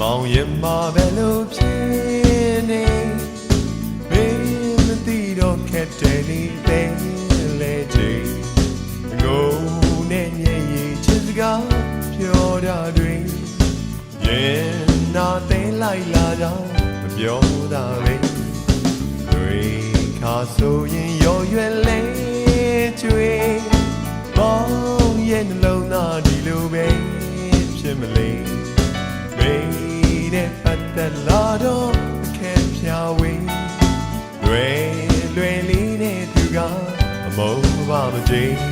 မောင်ရင်မှာပဲလို့ဖြစ်နေမင်းမသိတော့ခက်တယ်နေတယ်လေချီငုံနဲ့ညရဲ့ချစ်စကားပြောတာတွေရင်နာသိလိုက်လာတော့မပြောတာပဲတွေခါဆိုရင်ရော်ရွယ်လဲကျွေးပေါင်းရဲ့နှလုံးသားဒီလိုပဲဖြစ်မလဲမေးတဲ့ပတ်သက်လာတော့အခက်ဖြာဝေးလွယ်လေးနဲ့သူကအမုန်းပါမကြည့်